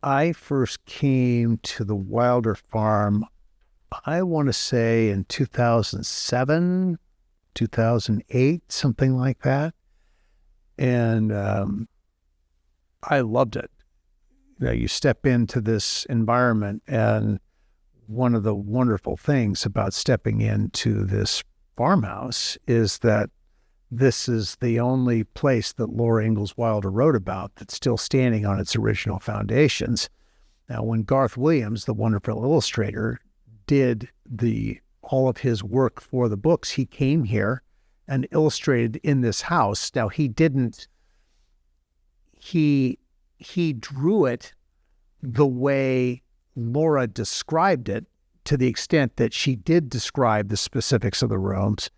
I first came to the Wilder farm, I want to say in 2007, 2008, something like that. And I loved it. You step into this environment, and one of the wonderful things about stepping into this farmhouse is that this is the only place that Laura Ingalls Wilder wrote about that's still standing on its original foundations. Now, when Garth Williams, the wonderful illustrator, did all of his work for the books, he came here and illustrated in this house. Now, he drew it the way Laura described it, to the extent that she did describe the specifics of the rooms.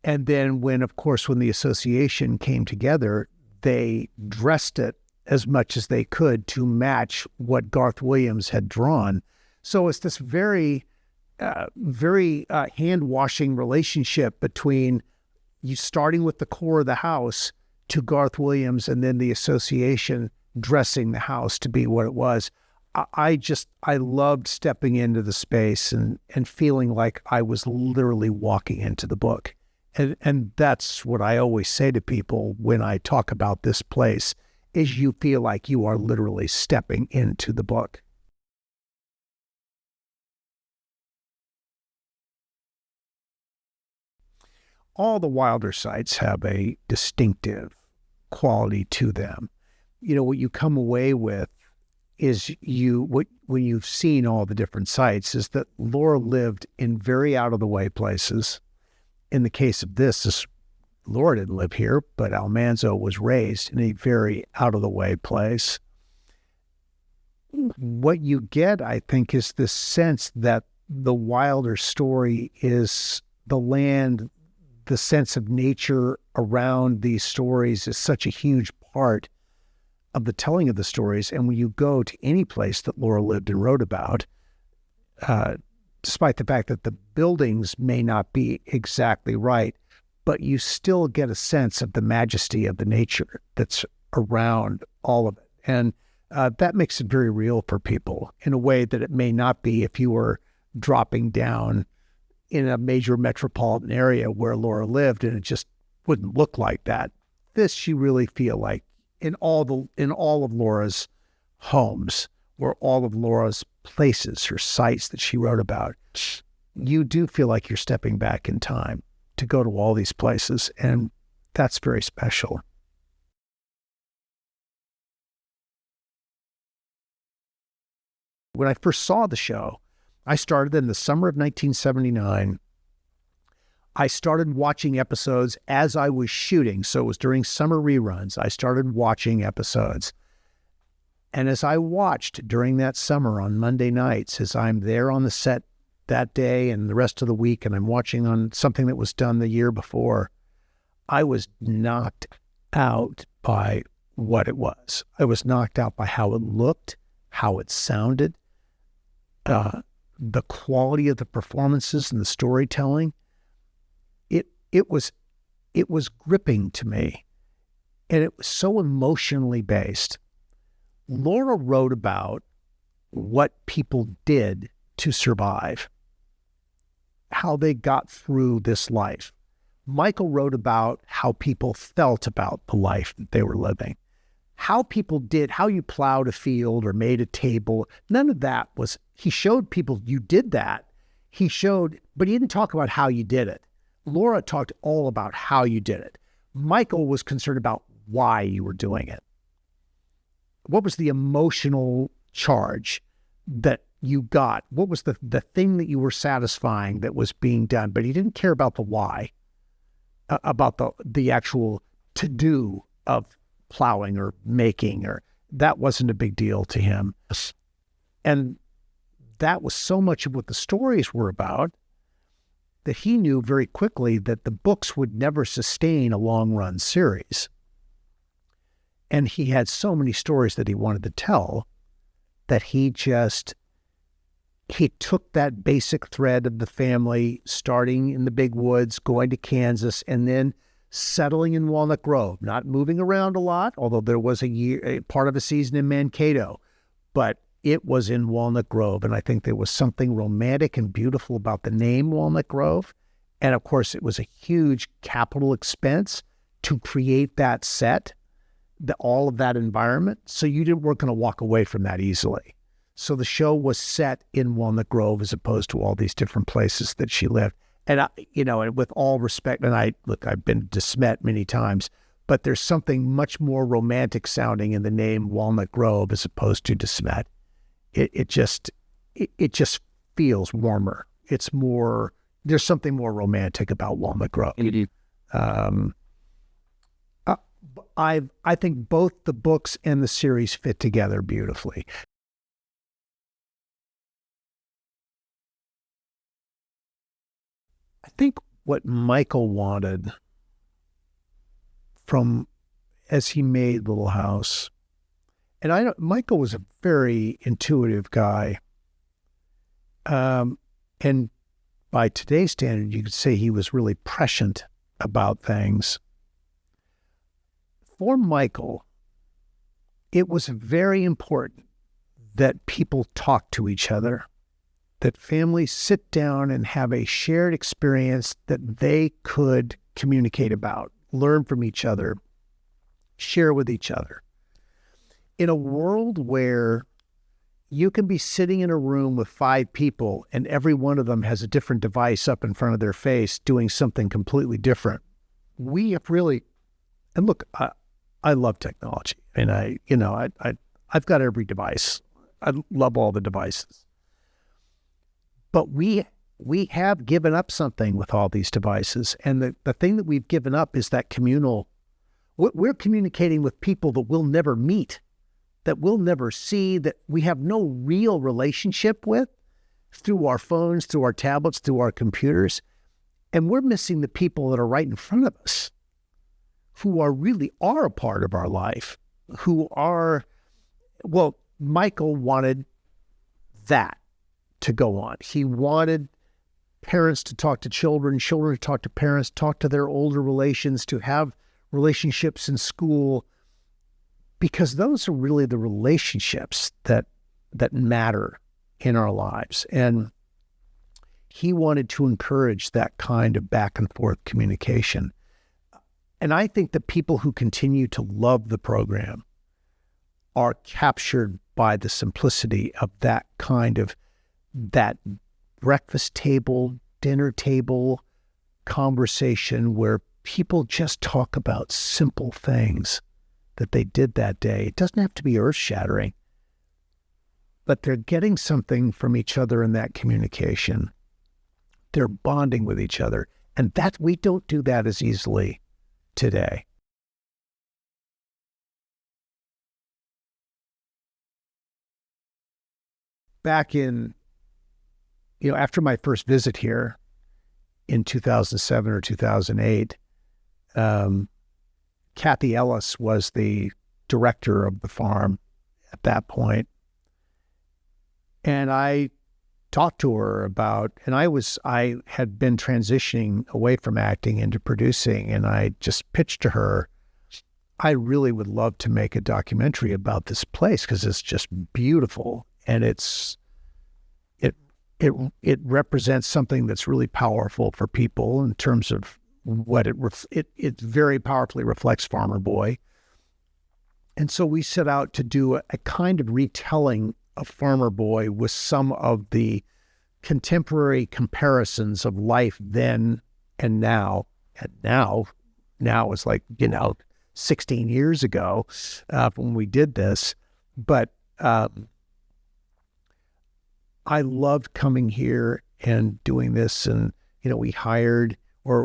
And then when the association came together, they dressed it as much as they could to match what Garth Williams had drawn. So it's this very hand-washing relationship between you starting with the core of the house to Garth Williams and then the association dressing the house to be what it was. I loved stepping into the space and feeling like I was literally walking into the book. And that's what I always say to people when I talk about this place, is you feel like you are literally stepping into the book. All the Wilder sites have a distinctive quality to them. What you come away with is when you've seen all the different sites, is that Laura lived in very out-of-the-way places. In the case of this, Laura didn't live here, but Almanzo was raised in a very out-of-the-way place. What you get, I think, is this sense that the Wilder story is the land, the sense of nature around these stories is such a huge part of the telling of the stories. And when you go to any place that Laura lived and wrote about, despite the fact that the buildings may not be exactly right, but you still get a sense of the majesty of the nature that's around all of it. And that makes it very real for people in a way that it may not be if you were dropping down in a major metropolitan area where Laura lived, and it just wouldn't look like that. This you really feel like in all of Laura's homes, or all of Laura's places, her sites that she wrote about, you do feel like you're stepping back in time to go to all these places, and that's very special. When I first saw the show, I started in the summer of 1979. I started watching episodes as I was shooting, so it was during summer reruns. I started watching episodes. And as I watched during that summer on Monday nights, as I'm there on the set that day and the rest of the week, and I'm watching on something that was done the year before, I was knocked out by what it was. I was knocked out by how it looked, how it sounded, the quality of the performances and the storytelling. It was gripping to me, and it was so emotionally based. Laura wrote about what people did to survive, how they got through this life. Michael wrote about how people felt about the life that they were living, how people did, how you plowed a field or made a table. None of that was, he showed people you did that. But he didn't talk about how you did it. Laura talked all about how you did it. Michael was concerned about why you were doing it. What was the emotional charge that you got? What was the thing that you were satisfying that was being done? But he didn't care about the why, about the actual to-do of plowing or making, or that wasn't a big deal to him. And that was so much of what the stories were about that he knew very quickly that the books would never sustain a long-run series. And he had so many stories that he wanted to tell that he took that basic thread of the family, starting in the big woods, going to Kansas, and then settling in Walnut Grove, not moving around a lot, although there was a part of a season in Mankato, but it was in Walnut Grove. And I think there was something romantic and beautiful about the name Walnut Grove. And of course, it was a huge capital expense to create that set, all of that environment. So weren't going to walk away from that easily. So the show was set in Walnut Grove as opposed to all these different places that she lived. And, and with all respect, and I've been to Smet many times, but there's something much more romantic sounding in the name Walnut Grove as opposed to DeSmet. It just feels warmer. It's more, there's something more romantic about Walnut Grove. I think both the books and the series fit together beautifully. I think what Michael wanted from as he made Little House, and Michael was a very intuitive guy, and by today's standard, you could say he was really prescient about things. For Michael, it was very important that people talk to each other, that families sit down and have a shared experience that they could communicate about, learn from each other, share with each other. In a world where you can be sitting in a room with 5 people and every one of them has a different device up in front of their face doing something completely different, we have really, and look, I love technology, and I've got every device. I love all the devices. But we have given up something with all these devices. And the thing that we've given up is that communal, we're communicating with people that we'll never meet, that we'll never see, that we have no real relationship with through our phones, through our tablets, through our computers. And we're missing the people that are right in front of us, who really are a part of our life, Michael wanted that to go on. He wanted parents to talk to children, children to talk to parents, talk to their older relations, to have relationships in school, because those are really the relationships that matter in our lives. And he wanted to encourage that kind of back and forth communication. And I think the people who continue to love the program are captured by the simplicity of that breakfast table, dinner table conversation where people just talk about simple things that they did that day. It doesn't have to be earth-shattering, but they're getting something from each other in that communication. They're bonding with each other, and that we don't do that as easily today. Back in, after my first visit here in 2007 or 2008, Kathy Ellis was the director of the farm at that point. And I talked to her about, and I had been transitioning away from acting into producing, and I just pitched to her, I really would love to make a documentary about this place because it's just beautiful, and it represents something that's really powerful for people in terms of what it very powerfully reflects Farmer Boy. And so we set out to do a kind of retelling of Farmer Boy with some of the contemporary comparisons of life then and now. And now is like, 16 years ago when we did this. But I loved coming here and doing this. And,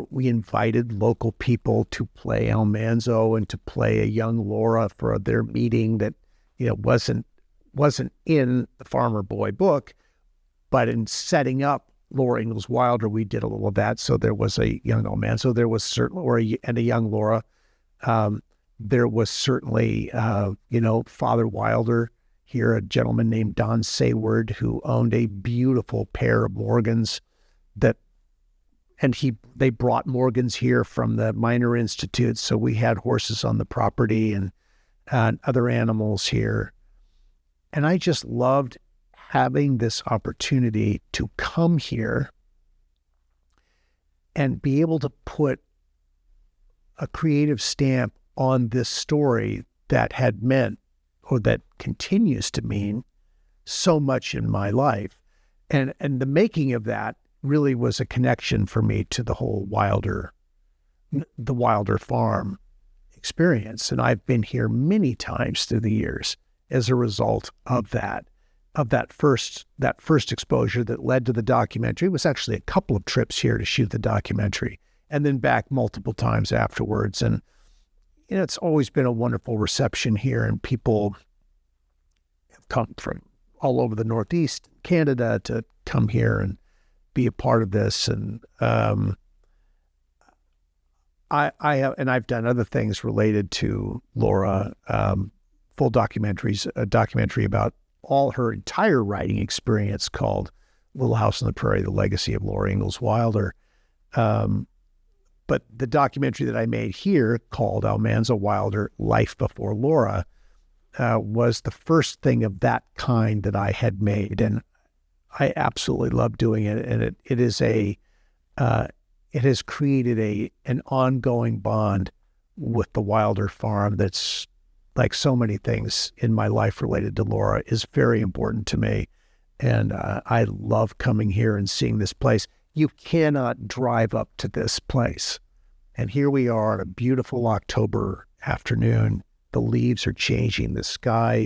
we invited local people to play Almanzo and to play a young Laura for their meeting that, wasn't in the Farmer Boy book, but in setting up Laura Ingalls Wilder, we did a little of that. So there was a young Almanzo, there was certainly, and a young Laura. There was certainly, Father Wilder here, a gentleman named Don Sayward, who owned a beautiful pair of Morgans they brought Morgans here from the Minor Institute. So we had horses on the property and other animals here. And I just loved having this opportunity to come here and be able to put a creative stamp on this story that had meant, or that continues to mean, so much in my life. And the making of that really was a connection for me to the whole the Wilder farm experience. And I've been here many times through the years as a result of that first exposure that led to the documentary. It was actually a couple of trips here to shoot the documentary, and then back multiple times afterwards. And it's always been a wonderful reception here, and people have come from all over the Northeast, Canada, to come here and be a part of this. And I've done other things related to Laura, full documentaries, a documentary about all her entire writing experience called Little House on the Prairie, The Legacy of Laura Ingalls Wilder. But the documentary that I made here called Almanzo Wilder, Life Before Laura, was the first thing of that kind that I had made. And I absolutely love doing it. And it has created an ongoing bond with the Wilder farm that's, like so many things in my life related to Laura, is very important to me. And I love coming here and seeing this place. You cannot drive up to this place. And here we are on a beautiful October afternoon. The leaves are changing. The sky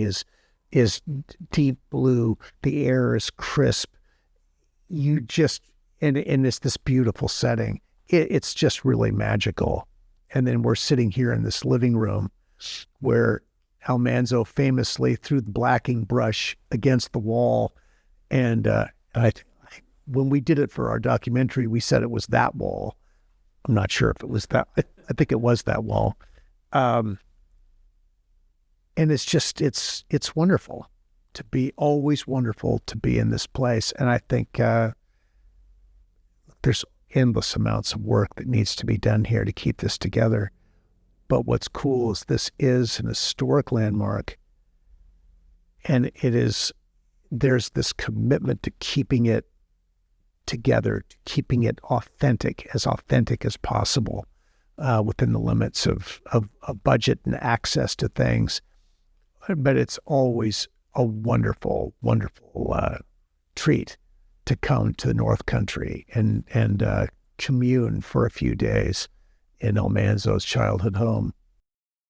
is deep blue. The air is crisp. And it's this beautiful setting. It's just really magical. And then we're sitting here in this living room where Almanzo famously threw the blacking brush against the wall. And when we did it for our documentary, we said it was that wall. I'm not sure if it was that. I think it was that wall. And it's just, it's wonderful to be, always wonderful to be in this place. And I think there's endless amounts of work that needs to be done here to keep this together. But what's cool is this is an historic landmark, and there's this commitment to keeping it together, to keeping it authentic as possible, within the limits of budget and access to things. But it's always a wonderful, wonderful treat to come to the North Country and commune for a few days in Almanzo's childhood home.